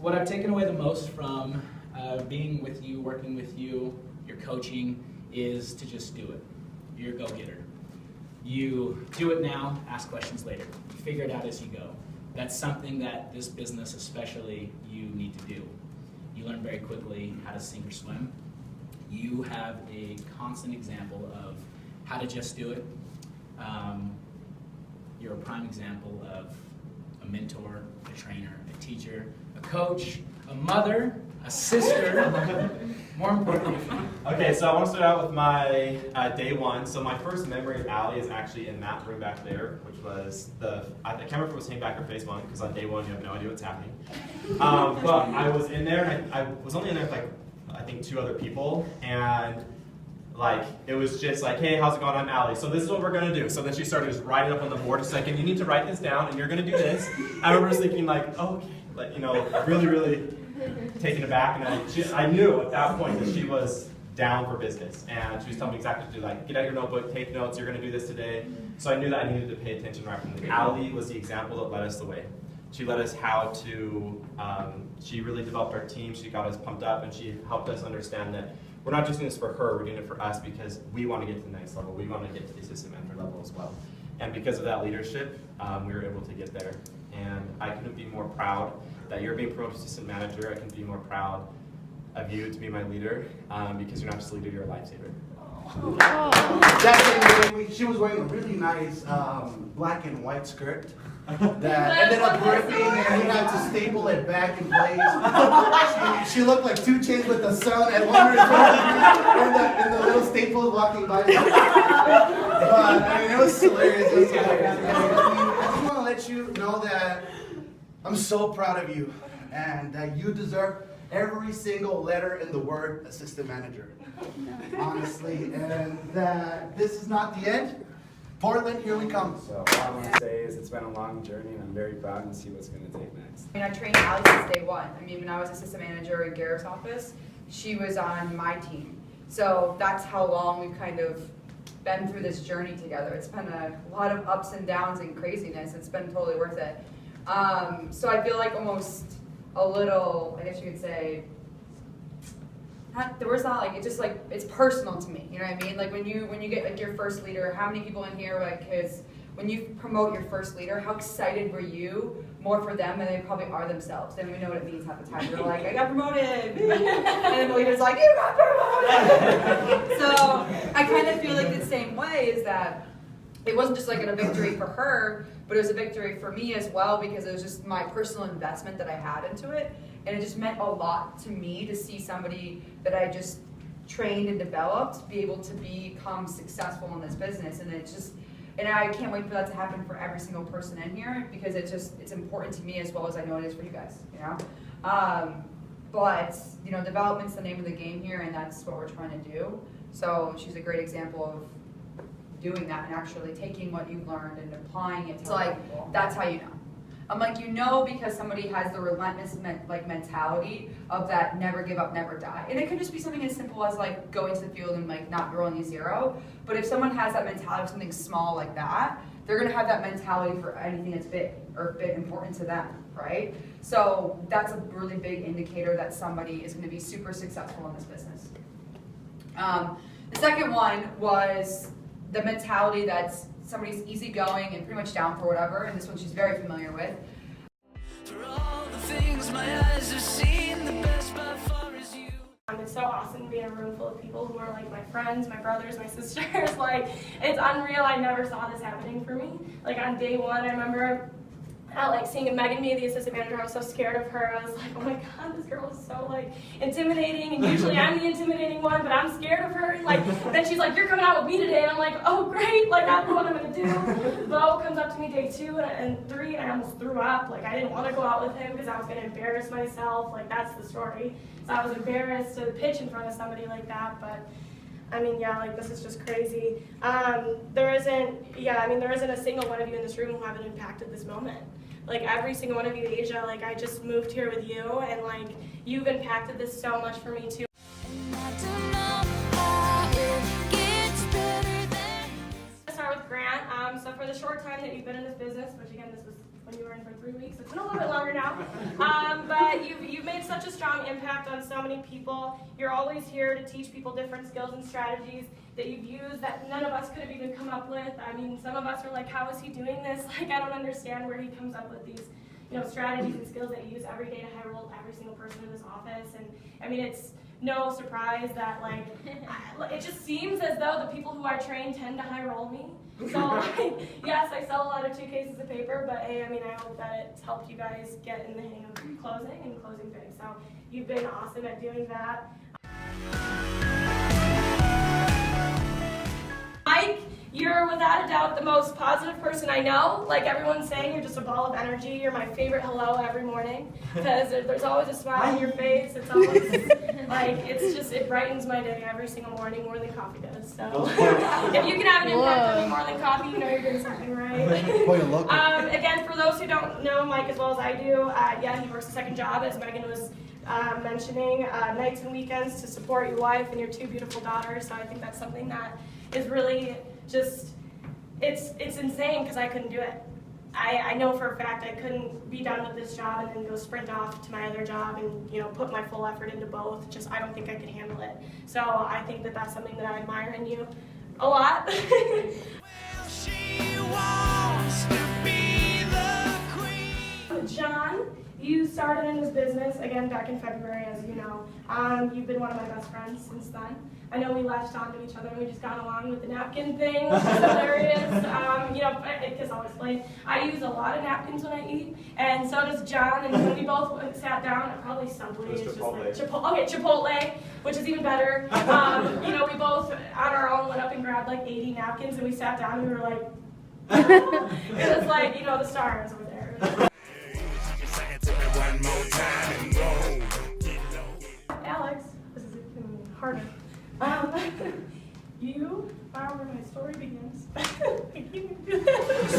what I've taken away the most from being with you, working with you, your coaching, is to just do it. You're a go-getter. You do it now, ask questions later. You figure it out as you go. That's something that this business especially you need to do. You learn very quickly how to sink or swim. You have a constant example of how to just do it. You're a prime example of a mentor, a trainer, a teacher, a coach, a mother, a sister, more importantly. Okay, so I want to start out with my day one. So my first memory of Allie is actually in that room back there, which was I can't remember if it was hanging back or face one, because on day one you have no idea what's happening. But I was in there, and I was only in there with like, I think 2 other people, and like, it was just like, hey, how's it going? I'm Allie. So this is what we're going to do. So then she started just writing up on the board a second. You need to write this down, and you're going to do this. I remember just thinking like, oh, okay, like, you know, really, really taken aback. And I knew at that point that she was down for business. And she was telling me exactly what to do, like, get out your notebook, take notes, you're going to do this today. So I knew that I needed to pay attention right from the beginning. Allie was the example that led us the way. She led us how to, she really developed our team. She got us pumped up, and she helped us understand that we're not just doing this for her, we're doing it for us because we want to get to the next level. We want to get to the assistant manager level as well. And because of that leadership, we were able to get there. And I couldn't be more proud that you're being promoted to assistant manager. I couldn't be more proud of you to be my leader, because you're not just a leader, you're a lifesaver. Definitely, she was wearing a really nice black and white skirt that ended up ripping, and we had to staple it back in place. She looked like 2 Chainz with the sun at 120 and the little staples walking by. But I mean, it was hilarious. It was hilarious. I just want to let you know that I'm so proud of you, and that you deserve every single letter in the word assistant manager. Honestly, and that this is not the end. Portland, here we come. So all I want to say is it's been a long journey, and I'm very proud and see what's going to take next. I mean, I trained Allie since day one. I mean, when I was assistant manager in Garrett's office, she was on my team. So that's how long we've kind of been through this journey together. It's been a lot of ups and downs and craziness. It's been totally worth it. So I feel like almost a little, I guess you could say, the word's not like, it's just like, it's personal to me, you know what I mean? Like when you get like your first leader, how many people in here, like, cause when you promote your first leader, how excited were you more for them than they probably are themselves? They don't even know what it means half the time. They're like, I got promoted. And then the leader's like, you got promoted. So I kind of feel like the same way is that it wasn't just like a victory for her, but it was a victory for me as well, because it was just my personal investment that I had into it. And it just meant a lot to me to see somebody that I just trained and developed be able to become successful in this business. And it's just, and I can't wait for that to happen for every single person in here, because it's important to me as well as I know it is for you guys, you know? But, you know, development's the name of the game here, and that's what we're trying to do. So she's a great example of doing that and actually taking what you've learned and applying it to other people. That's how you know. I'm like, you know, because somebody has the relentless mentality of that never give up, never die. And it could just be something as simple as like going to the field and like not rolling a 0. But if someone has that mentality of something small like that, they're gonna have that mentality for anything that's big or big important to them, right? So that's a really big indicator that somebody is gonna be super successful in this business. The second one was the mentality that's somebody's easygoing and pretty much down for whatever, and this one she's very familiar with. For all the things my eyes have seen, the best by far is you. It's so awesome to be in a room full of people who are like my friends, my brothers, my sisters. Like, it's unreal. I never saw this happening for me. Like on day one, I remember like seeing Megan be the assistant manager. I was so scared of her. I was like, oh my god, this girl is so like intimidating, and usually I'm the intimidating one, but I'm scared of her. And like then she's like, you're coming out with me today, and I'm like, oh great, like I don't know what I'm gonna do. Bo comes up to me day 2 and 3, and I almost threw up. Like I didn't want to go out with him because I was gonna embarrass myself. Like that's the story. So I was embarrassed to pitch in front of somebody like that, but I mean, yeah, like this is just crazy. There isn't a single one of you in this room who haven't impacted this moment. Like every single one of you, Asia, like I just moved here with you, and like you've impacted this so much for me too. Let's start with Grant. So for the short time that you've been in this business, which again, this was when you were in for 3 weeks. It's been a little bit longer now. But you've made such a strong impact on so many people. You're always here to teach people different skills and strategies that you've used that none of us could have even come up with. I mean, some of us are like, how is he doing this? Like, I don't understand where he comes up with these, strategies and skills that you use every day to high roll every single person in this office. And I mean, it's no surprise that it just seems as though the people who I train tend to high roll me. So yes, I sell a lot of 2 cases of paper, but hey, I mean, I hope that it's helped you guys get in the hang of closing and closing big. So you've been awesome at doing that. Mike, you're without a doubt the most positive person I know. Like everyone's saying, you're just a ball of energy. You're my favorite hello every morning because there's always a smile on your face. It's always it brightens my day every single morning more than coffee does. So if you can have an impact on me more than coffee, you know you're doing something right. Again, for those who don't know Mike as well as I do, yeah, he works a second job, as Megan was mentioning, nights and weekends to support your wife and your 2 beautiful daughters. So I think that's something that is really just, it's insane because I couldn't do it. I know for a fact I couldn't be done with this job and then go sprint off to my other job and put my full effort into both. I don't think I could handle it. So I think that that's something that I admire in you a lot. Well, she wants to be the queen. John, you started in this business again back in February, as you know. You've been one of my best friends since then. I know we latched onto each other and we just got along with the napkin thing, which is hilarious. Because I'll explain. I use a lot of napkins when I eat, and so does John. And when we both sat down, I probably stumbly. It's just like Chipotle, which is even better. We both on our own went up and grabbed like 80 napkins, and we sat down and we were like, it was like the stars were there. Alex, this is harder. You are where my story begins. I can't even do this.